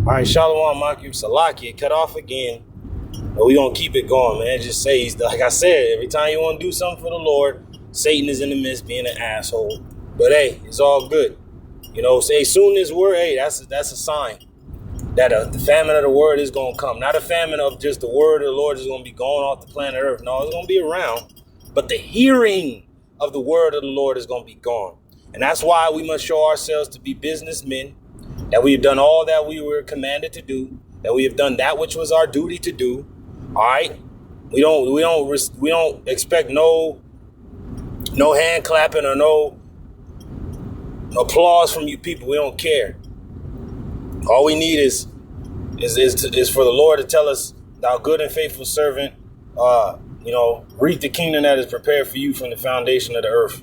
All right, Shalawam, maketh, Salaki, cut off again. But we gonna keep it going, man. Just say, like I said, every time you want to do something for the Lord, Satan is in the midst being an asshole. But hey, it's all good. You know, say soon this word, hey, that's a sign that the famine of the word is gonna come. Not a famine of just the word of the Lord is gonna be going off the planet Earth. No, it's gonna be around. But the hearing of the word of the Lord is gonna be gone. And that's why we must show ourselves to be businessmen, that we have done all that we were commanded to do, that we have done that which was our duty to do. All right, we don't expect no hand clapping or no applause from you people. We don't care. All we need is for the Lord to tell us, "Thou good and faithful servant, reap the kingdom that is prepared for you from the foundation of the earth."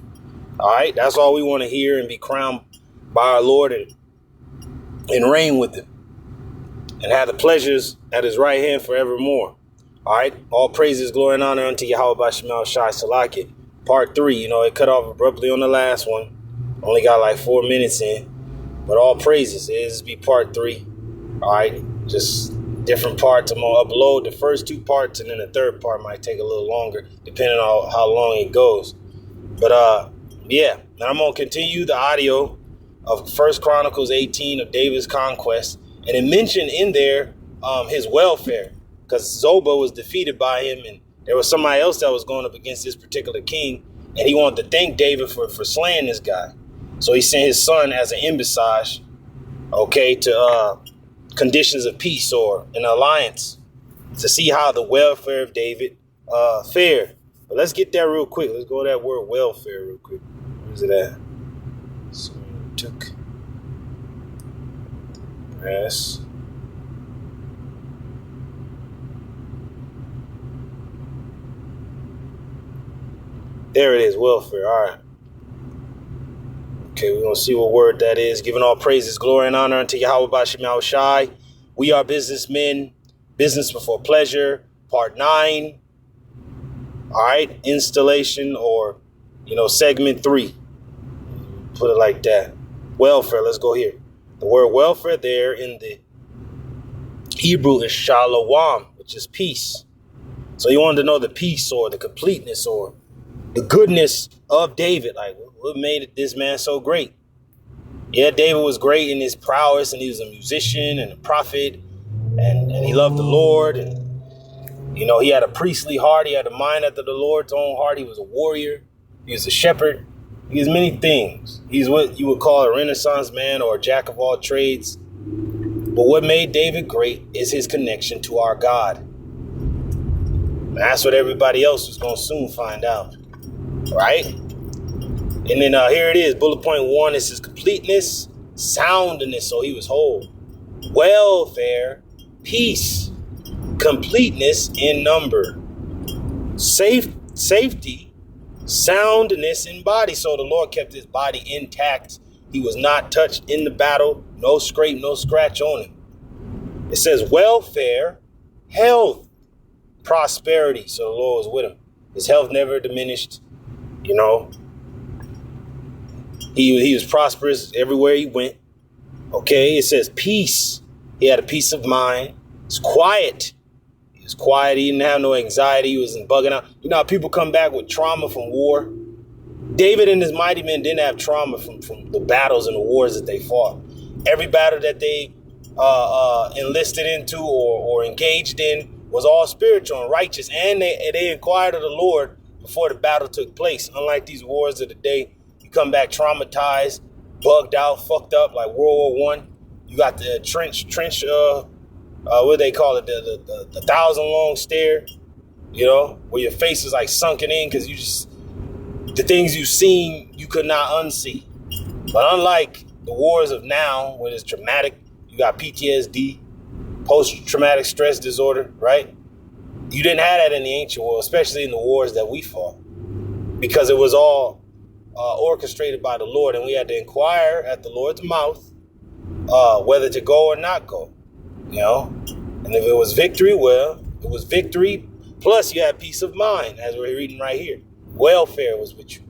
All right, that's all we want to hear, and be crowned by our Lord and reign with him, and have the pleasures at his right hand forevermore. All right, all praises, glory, and honor unto YAHAWASHI, Salaki. Part 3, it cut off abruptly on the last one. Only got like 4 minutes in, but all praises. This be part 3. All right, just different parts. I'm gonna upload the first 2 parts, and then the third part might take a little longer, depending on how long it goes. But yeah, and I'm gonna continue the audio of 1 Chronicles 18 of David's conquest, and it mentioned in there his welfare, because Zobah was defeated by him, and there was somebody else that was going up against this particular king, and he wanted to thank David for slaying this guy. So he sent his son as an embassage, to conditions of peace or an alliance, to see how the welfare of David fared. But let's get there real quick. Let's go to that word welfare real quick. Where's it at? So took press. There it is, welfare. All right. Okay, we're going to see what word that is. Giving all praises, glory, and honor unto YAHAWASHI. We are businessmen, business before pleasure, part 9. All right, installation, or, segment 3. Put it like that. Welfare, let's go here. The word welfare there in the Hebrew is Shalawam, which is peace. So you wanted to know the peace or the completeness or the goodness of David. Like, what made this man so great? Yeah, David was great in his prowess, and he was a musician and a prophet, and he loved the Lord, and he had a priestly heart. He had a mind after the Lord's own heart. He was a warrior. He was a shepherd. He was many things. He's what you would call a Renaissance man or a jack of all trades. But what made David great is his connection to our God. And that's what everybody else is going to soon find out. Right? And then here it is. Bullet point 1 is his completeness, soundness. So he was whole. Welfare, peace, completeness in number, safety, soundness in body. So the Lord kept his body intact. He was not touched in the battle. No scrape, no scratch on him. It says welfare, health, prosperity. So the Lord was with him. His health never diminished. He was prosperous everywhere he went. Okay, it says peace. He had a peace of mind. It's quiet. He was quiet. He didn't have no anxiety. He wasn't bugging out. How people come back with trauma from war. David and his mighty men didn't have trauma from the battles and the wars that they fought. Every battle that they enlisted into or engaged in was all spiritual and righteous, and they inquired of the Lord before the battle took place. Unlike these wars of the day, you come back traumatized, bugged out, fucked up, like World War I. You got the trench, what do they call it? The 1,000-long stare, where your face is like sunken in because the things you've seen, you could not unsee. But unlike the wars of now, where it's traumatic, you got PTSD, post-traumatic stress disorder, right? You didn't have that in the ancient world, especially in the wars that we fought, because it was all orchestrated by the Lord, and we had to inquire at the Lord's mouth whether to go or not go, And if it was victory, well, it was victory. Plus, you had peace of mind, as we're reading right here. Welfare was with you.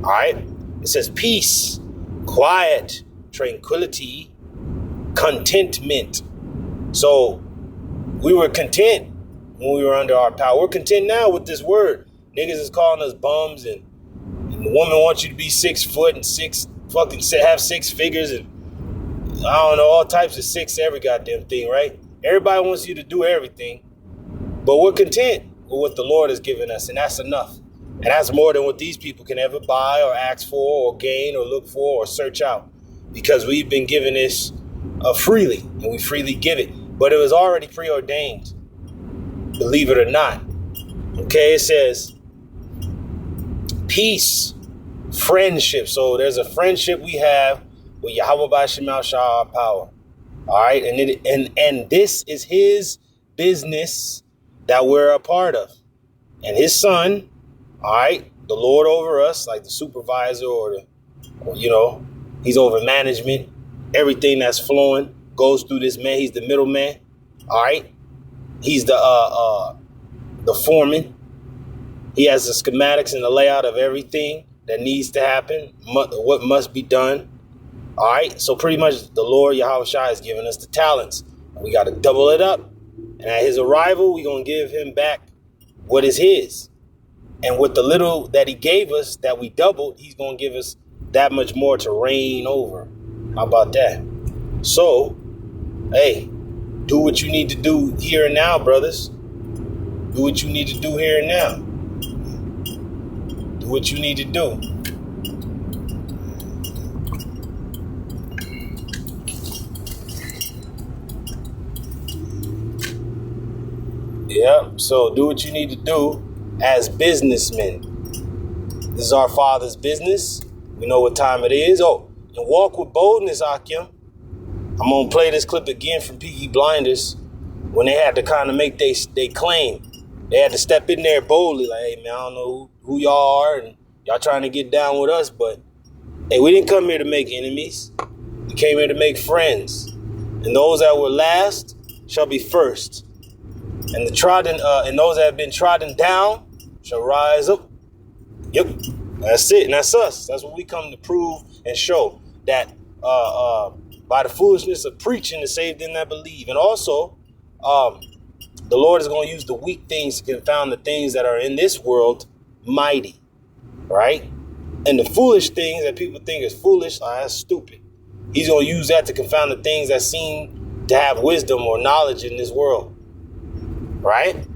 All right? It says peace, quiet, tranquility, contentment. So we were content when we were under our power. We're content now with this word. Niggas is calling us bums, and the woman wants you to be 6 foot and have 6 figures, and I don't know, all types of 6 every goddamn thing, right? Everybody wants you to do everything, but we're content with what the Lord has given us, and that's enough. And that's more than what these people can ever buy or ask for or gain or look for or search out, because we've been given this freely, and we freely give it. But it was already preordained, believe it or not. Okay, it says peace, friendship. So there's a friendship we have with Yahawah BAHASHAM Shah, our power. All right, and this is his business that we're a part of. And his son, all right, the Lord over us, like the supervisor or he's over management. Everything that's flowing goes through this man. He's the middleman. All right. He's the foreman. He has the schematics and the layout of everything that needs to happen, what must be done. All right. So pretty much the Lord YAHAWASHI has given us the talents. We got to double it up. And at his arrival, we're going to give him back what is his. And with the little that he gave us that we doubled, he's going to give us that much more to reign over. How about that? So, hey, do what you need to do here and now, brothers. Do what you need to do here and now. Do what you need to do. Yep. So do what you need to do as businessmen. This is our Father's business. We know what time it is. Oh, and walk with boldness, Akim. I'm going to play this clip again from Peaky Blinders when they had to kind of make they claim. They had to step in there boldly like, hey, man, I don't know who y'all are and y'all trying to get down with us, but hey, we didn't come here to make enemies. We came here to make friends. And those that were last shall be first. And the trodden, and those that have been trodden down shall rise up. Yep, that's it, and that's us. That's what we come to prove and show, that by the foolishness of preaching to save them that believe. And also, the Lord is going to use the weak things to confound the things that are in this world mighty, right? And the foolish things that people think is foolish, that's stupid. He's going to use that to confound the things that seem to have wisdom or knowledge in this world. Right?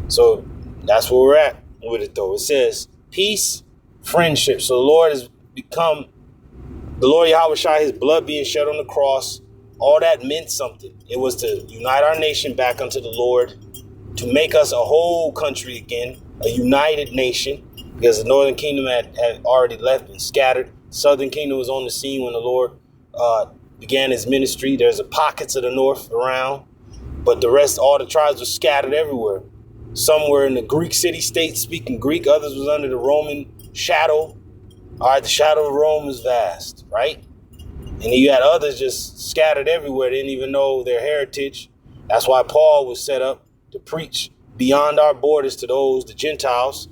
So that's where we're at with it, though. It says peace, friendship. So the Lord has become, the Lord YAHAWASHI, his blood being shed on the cross, all that meant something. It was to unite our nation back unto the Lord, to make us a whole country again, a united nation, because the northern kingdom had already left and scattered. Southern kingdom was on the scene when the Lord began his ministry. There's pockets of the north around. But the rest, all the tribes were scattered everywhere. Some were in the Greek city-states speaking Greek. Others was under the Roman shadow. All right, the shadow of Rome was vast, right? And then you had others just scattered everywhere. They didn't even know their heritage. That's why Paul was set up to preach beyond our borders to those, the Gentiles,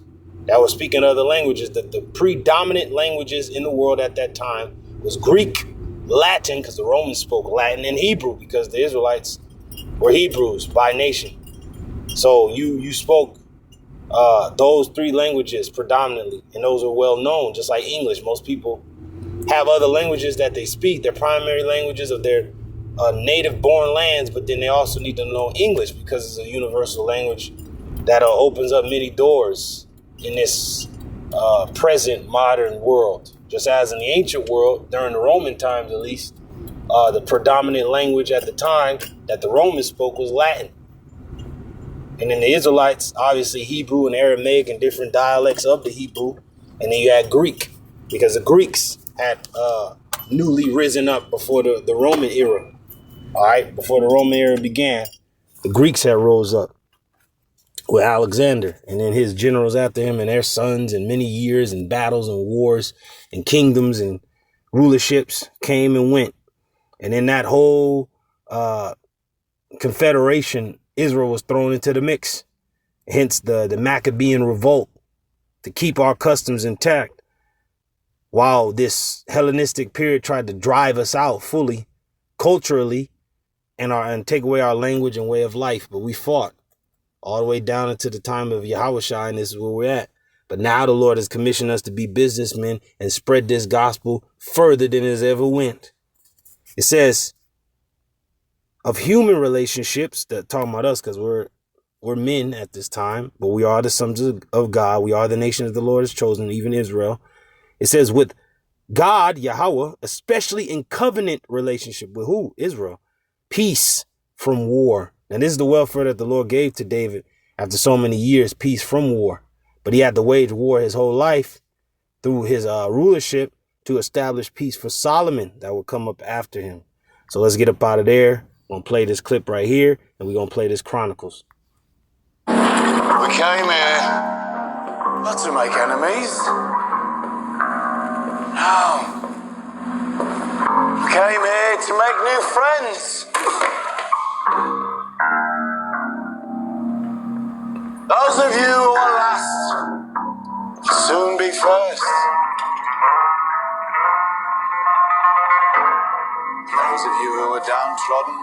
that were speaking other languages. The predominant languages in the world at that time was Greek, Latin, because the Romans spoke Latin, and Hebrew, because the Israelites were Hebrews by nation. So you spoke those 3 languages predominantly, and those are well known, just like English. Most people have other languages that they speak, their primary languages of their native born lands, but then they also need to know English because it's a universal language that opens up many doors in this present modern world. Just as in the ancient world, during the Roman times at least, the predominant language at the time that the Romans spoke was Latin. And then the Israelites, obviously Hebrew and Aramaic and different dialects of the Hebrew. And then you had Greek, because the Greeks had newly risen up before the Roman era. All right, before the Roman era began, the Greeks had rose up with Alexander and then his generals after him and their sons, and many years and battles and wars and kingdoms and rulerships came and went. And in that whole confederation, Israel was thrown into the mix. Hence the Maccabean revolt, to keep our customs intact, while this Hellenistic period tried to drive us out fully, culturally, and take away our language and way of life. But we fought all the way down into the time of YAHAWASHI, and this is where we're at. But now the Lord has commissioned us to be businessmen and spread this gospel further than it has ever went. It says of human relationships, that talking about us, because we're men at this time, but we are the sons of God. We are the nation that the Lord has chosen, even Israel. It says with God, Yahweh, especially in covenant relationship with who? Israel. Peace from war. And this is the welfare that the Lord gave to David after so many years, peace from war. But he had to wage war his whole life through his rulership to establish peace for Solomon that would come up after him. So let's get up out of there. We're going to play this clip right here, and we're going to play this Chronicles. We came here not to make enemies. No. We came here to make new friends. Those of you who are last will soon be first. Those of you who are downtrodden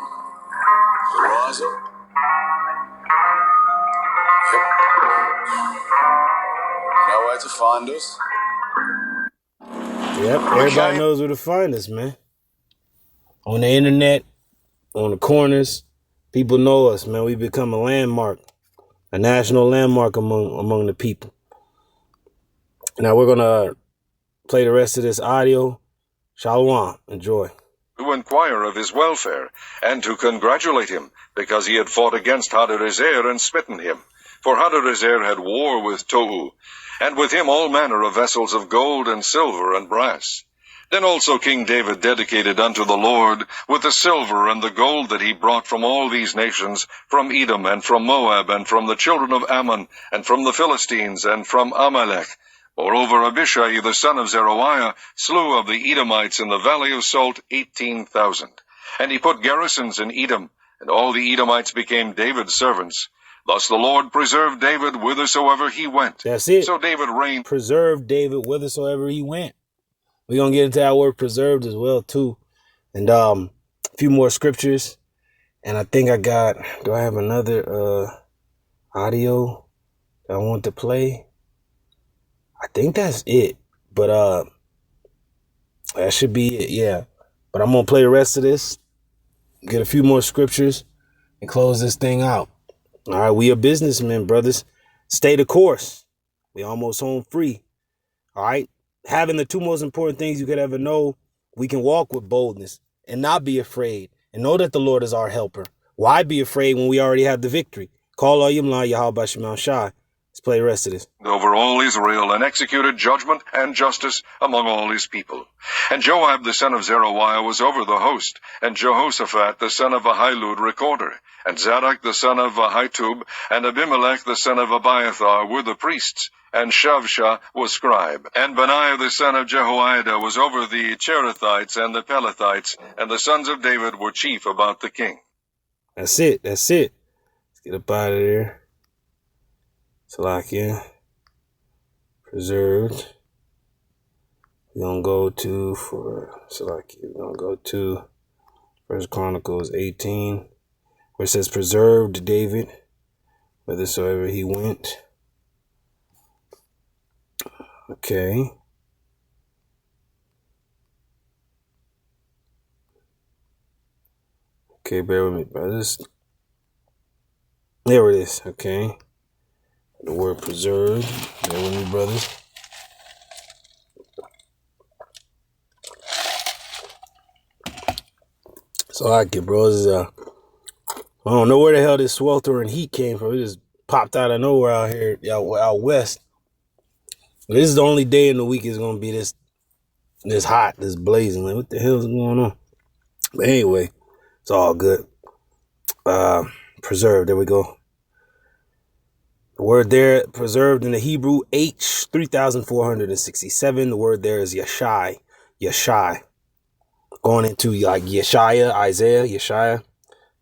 will rise up. Know where to find us? Yep, everybody knows where to find us, man. On the internet, on the corners, people know us, man. We become a landmark, a national landmark among the people. Now we're gonna play the rest of this audio. Shalawam, enjoy. To inquire of his welfare, and to congratulate him, because he had fought against Hadarezer and smitten him. For Hadarezer had war with Tohu, and with him all manner of vessels of gold and silver and brass. Then also King David dedicated unto the Lord with the silver and the gold that he brought from all these nations, from Edom and from Moab and from the children of Ammon and from the Philistines and from Amalek. Moreover, Abishai the son of Zeruiah slew of the Edomites in the valley of Salt 18,000. And he put garrisons in Edom, and all the Edomites became David's servants. Thus the Lord preserved David whithersoever he went. That's it. So David reigned. Preserved David whithersoever he went. We're going to get into that word preserved as well, too. And a few more scriptures. And I think do I have another audio that I want to play? I think that's it. But that should be it, yeah. But I'm going to play the rest of this, get a few more scriptures, and close this thing out. All right, we are businessmen, brothers. Stay the course. We almost home free. All right. Having the two most important things you could ever know, we can walk with boldness and not be afraid and know that the Lord is our helper. Why be afraid when we already have the victory? Call all Yimla Yahawah Shema Shai. Let's play the rest of this. Over all Israel, and executed judgment and justice among all his people. And Joab the son of Zeruiah was over the host, and Jehoshaphat the son of Ahilud recorder, and Zadok the son of Ahitub, and Abimelech the son of Abiathar were the priests, and Shavsha was scribe. And Benaiah the son of Jehoiada was over the Cherethites and the Pelethites, and the sons of David were chief about the king. That's it. That's it. Let's get up out of there. Salakia. Preserved. We're going to go to, for Salakia, we're going to go to 1 Chronicles 18, where it says, preserved David, whithersoever he went. Okay. Okay, bear with me, brothers. There it is. Okay. The word preserved. Bear with me, brothers. So I get, bros. I don't know where the hell this sweltering heat came from. It just popped out of nowhere out here, out west. But this is the only day in the week it's gonna be this hot, this blazing. Like, what the hell is going on? But anyway, it's all good. Preserved. There we go. The word there, preserved in the Hebrew, H 3467. The word there is Yashai. Yashai. Going into like Yeshaya, Isaiah, Yeshaya.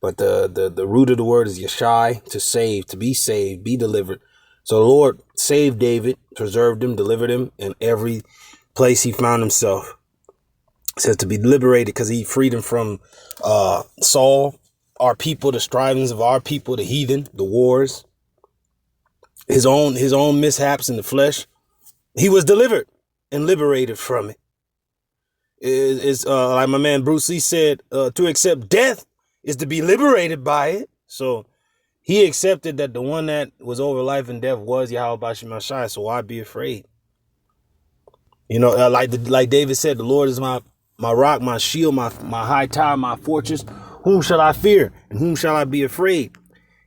But the root of the word is Yashai, to save, to be saved, be delivered. So the Lord saved David, preserved him, delivered him in every place he found himself. It says to be liberated because he freed him from Saul our people, the strivings of our people, the heathen, the wars, his own mishaps in the flesh. He was delivered and liberated from it. It's like my man Bruce Lee said, to accept death is to be liberated by it. So he accepted that the one that was over life and death was YAHAWASHI. So why be afraid? You know, like David said, the Lord is my rock, my shield, my high tower, my fortress. Whom shall I fear? And whom shall I be afraid?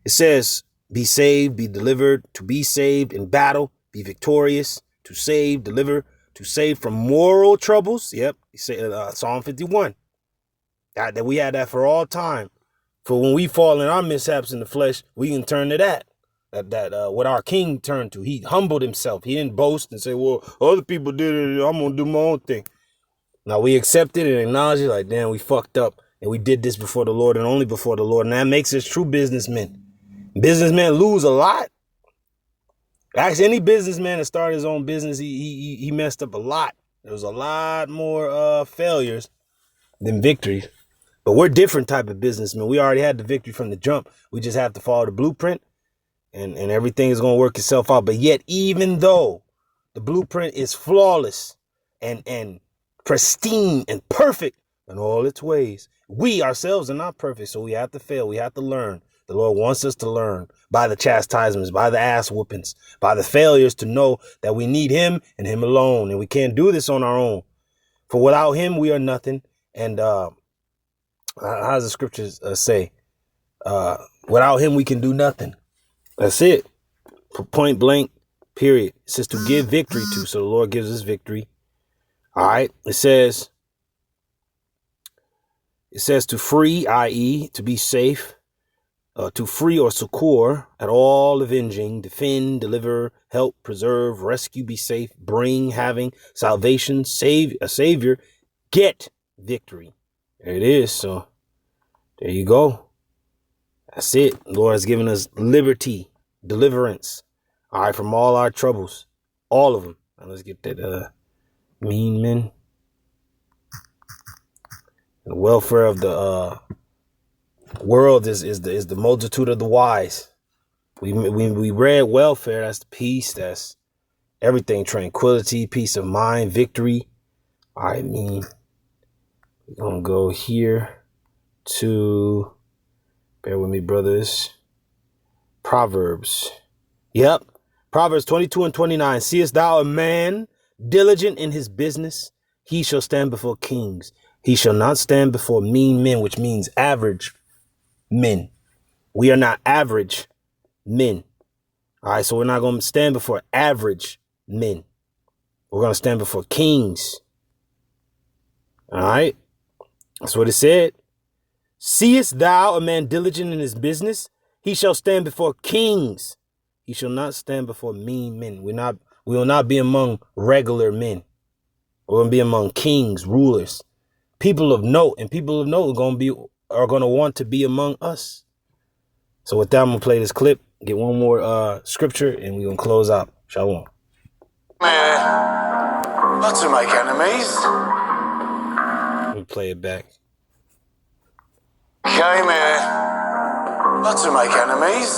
It says, be saved, be delivered, to be saved in battle, be victorious, to save, deliver, to save from moral troubles. Yep. Psalm 51. That we had that for all time. For when we fall in our mishaps in the flesh, we can turn to that. What our king turned to. He humbled himself. He didn't boast and say, well, other people did it, I'm going to do my own thing. Now we accepted it and acknowledged it, like, damn, we fucked up. And we did this before the Lord and only before the Lord. And that makes us true businessmen. Businessmen lose a lot. Actually, any businessman that started his own business, he messed up a lot. There was a lot more failures than victories. But we're different type of businessmen. We already had the victory from the jump. We just have to follow the blueprint and everything is going to work itself out. But yet, even though the blueprint is flawless and pristine and perfect in all its ways, we ourselves are not perfect. So we have to fail. We have to learn. The Lord wants us to learn by the chastisements, by the ass whoopings, by the failures, to know that we need him and him alone. And we can't do this on our own. For without him, we are nothing. And how does the scriptures say? Without him, we can do nothing. That's it. Point blank, period. It says to give victory to. So the Lord gives us victory. All right. It says to free, i.e. to be safe. To free or succor at all, avenging, defend, deliver, help, preserve, rescue, be safe, bring, having, salvation, save, a savior, get victory. There it is. So there you go. That's it. The Lord has given us liberty, deliverance. All right, from all our troubles, all of them. Now let's get that mean men. The welfare of the world is the multitude of the wise. We read welfare. That's the peace. That's everything. Tranquility, peace of mind, victory. I mean, we're gonna go here to, bear with me, brothers. Proverbs. Yep. Proverbs 22 and 29. Seest thou a man diligent in his business? He shall stand before kings. He shall not stand before mean men, which means average men. We are not average men. All right, so we're not going to stand before average men. We're going to stand before kings. All right, that's what it said. Seest thou a man diligent in his business? He shall stand before kings. He shall not stand before mean men. We will not be among regular men. We're going to be among kings, rulers, people of note, and people of note are going to want to be among us. So with that, I'm going to play this clip, get one more scripture, and we're going to close out. Shalom. Not to make enemies. Let me play it back. Came here not to make enemies.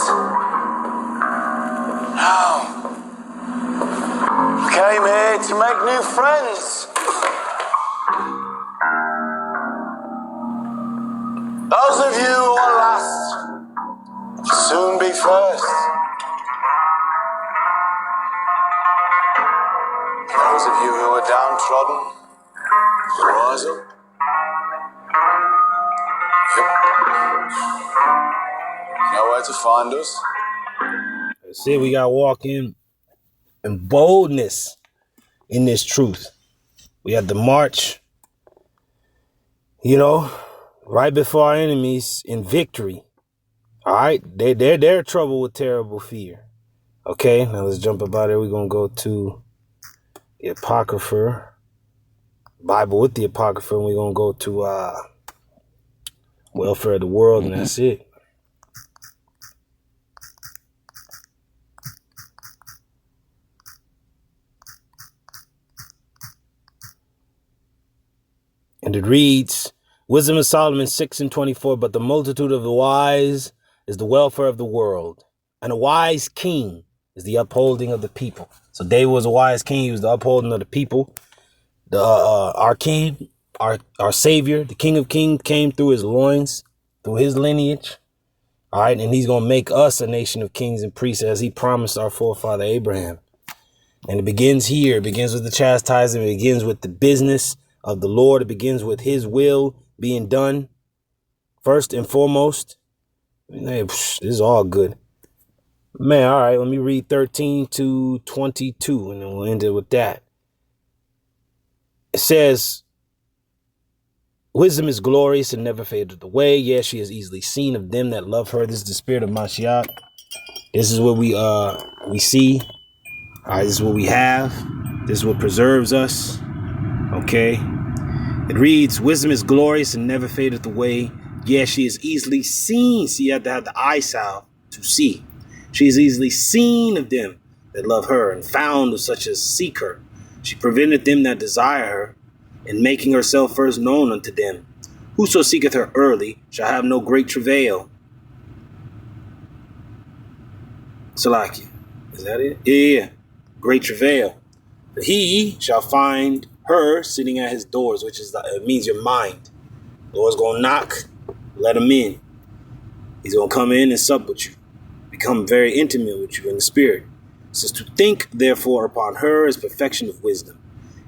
No. Came here to make new friends. Those of you who are last will soon be first. Those of you who are downtrodden will rise up. You know where to find us. That's it. We got to walk in boldness in this truth. We have to march, right before our enemies in victory. All right. They're trouble with terrible fear. Okay. Now let's jump up out there. We're going to go to the Apocrypha, Bible with the Apocrypha, and we're going to go to welfare of the world, and that's it. And it reads, Wisdom of Solomon 6:24. But the multitude of the wise is the welfare of the world, and a wise king is the upholding of the people. So David was a wise king. He was the upholding of the people. Our king, our savior, the King of Kings, came through his loins, through his lineage. All right. And he's going to make us a nation of kings and priests as he promised our forefather Abraham. And it begins here. It begins with the chastisement. It begins with the business of the Lord. It begins with his will being done first and foremost. This is all good. Man, all right, let me read 13 to 22, and then we'll end it with that. It says, wisdom is glorious and never fadeth away. Yes, she is easily seen of them that love her. This is the spirit of Mashiach. This is what we see. All right, this is what we have. This is what preserves us. Okay. It reads, wisdom is glorious and never fadeth away. Yes, she is easily seen. See, you have to have the eye salve to see. She is easily seen of them that love her, and found of such as seek her. She preventeth them that desire her, and making herself first known unto them. Whoso seeketh her early shall have no great travail. Salaki. Is that it? Yeah. Great travail. But he shall find her sitting at his doors, which is it means your mind. The Lord's going to knock, let him in. He's going to come in and sup with you. Become very intimate with you in the spirit. It says, to think therefore upon her is perfection of wisdom.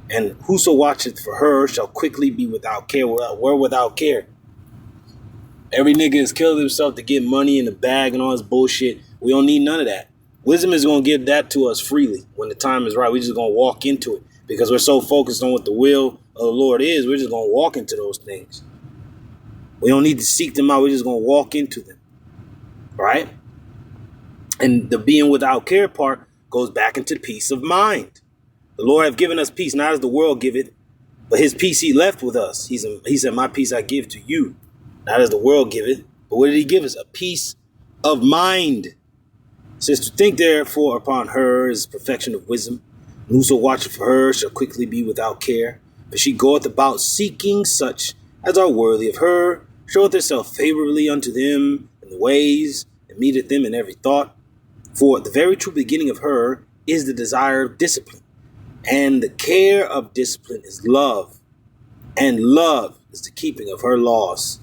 And whoso watcheth for her shall quickly be without care. We're without care. Every nigga has killed himself to get money in the bag and all this bullshit. We don't need none of that. Wisdom is going to give that to us freely when the time is right. We're just going to walk into it because we're so focused on what the will of the Lord is. We're just going to walk into those things. We don't need to seek them out. We're just going to walk into them. Right? And the being without care part goes back into peace of mind. The Lord have given us peace, not as the world giveth, but his peace he left with us. He said, my peace I give to you, not as the world giveth. But what did he give us? A peace of mind. It says, to think therefore upon her is perfection of wisdom. And whoso watcheth for her shall quickly be without care. For she goeth about seeking such as are worthy of her, showeth herself favorably unto them in the ways, and meeteth them in every thought. For the very true beginning of her is the desire of discipline. And the care of discipline is love. And love is the keeping of her laws.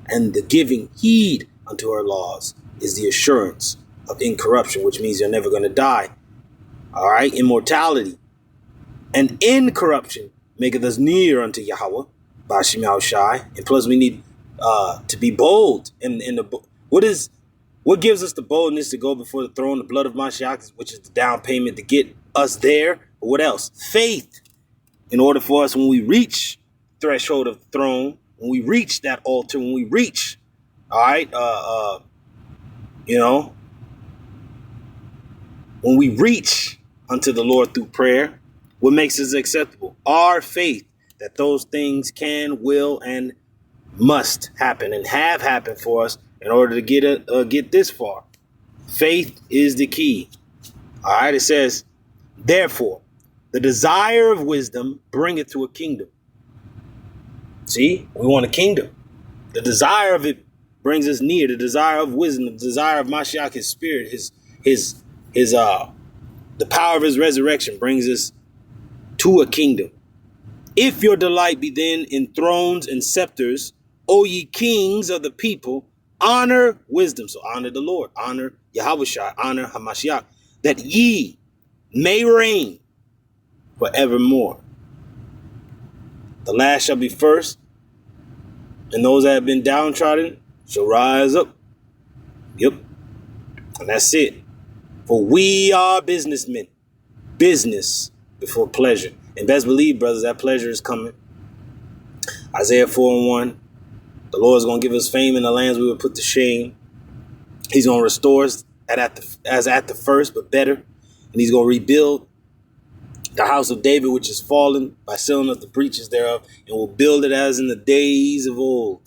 And the giving heed unto her laws is the assurance of incorruption, which means you're never going to die. All right, immortality. And incorruption maketh us near unto YAHAWAH, BAHASHAM. And plus we need to be bold. What gives us the boldness to go before the throne? The blood of Mashiach, which is the down payment to get us there. But what else? Faith. In order for us, when we reach threshold of the throne, when we reach that altar, when we reach, all right, when we reach unto the Lord through prayer, what makes us acceptable? Our faith that those things can, will, and must happen and have happened for us in order to get this far. Faith is the key. All right, it says, therefore, the desire of wisdom bringeth to a kingdom. See, we want a kingdom. The desire of it brings us near. The desire of wisdom, the desire of Mashiach, his spirit, the power of his resurrection brings us to a kingdom. If your delight be then in thrones and scepters, O ye kings of the people, honor wisdom. So honor the Lord, honor YAHAWASHI, honor Hamashiach, that ye may reign forevermore. The last shall be first, and those that have been downtrodden shall rise up. Yep. And that's it. For we are businessmen. Business before pleasure. And best believe, brothers, that pleasure is coming. Isaiah 4:1. The Lord is going to give us fame in the lands we were put to shame. He's going to restore us as at the first, but better. And he's going to rebuild the house of David, which is fallen, by sealing up the breaches thereof, and will build it as in the days of old.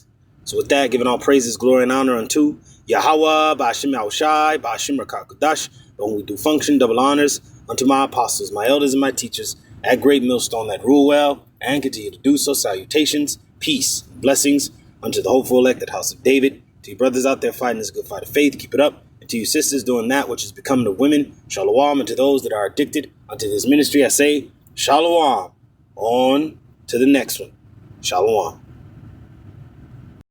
So with that, giving all praises, glory, and honor unto YAHAWAH, BAHASHAM, YAHAWASHI, BAHASHAM, QADASH. When we do function, double honors unto my apostles, my elders, and my teachers at Great Millstone that rule well and continue to do so. Salutations, peace, blessings unto the hopeful elect, the house of David. To you brothers out there fighting this good fight of faith, keep it up. And to you sisters doing that which is becoming of women, Shalawam. And to those that are addicted unto this ministry, I say, Shalawam. On to the next one. Shalawam.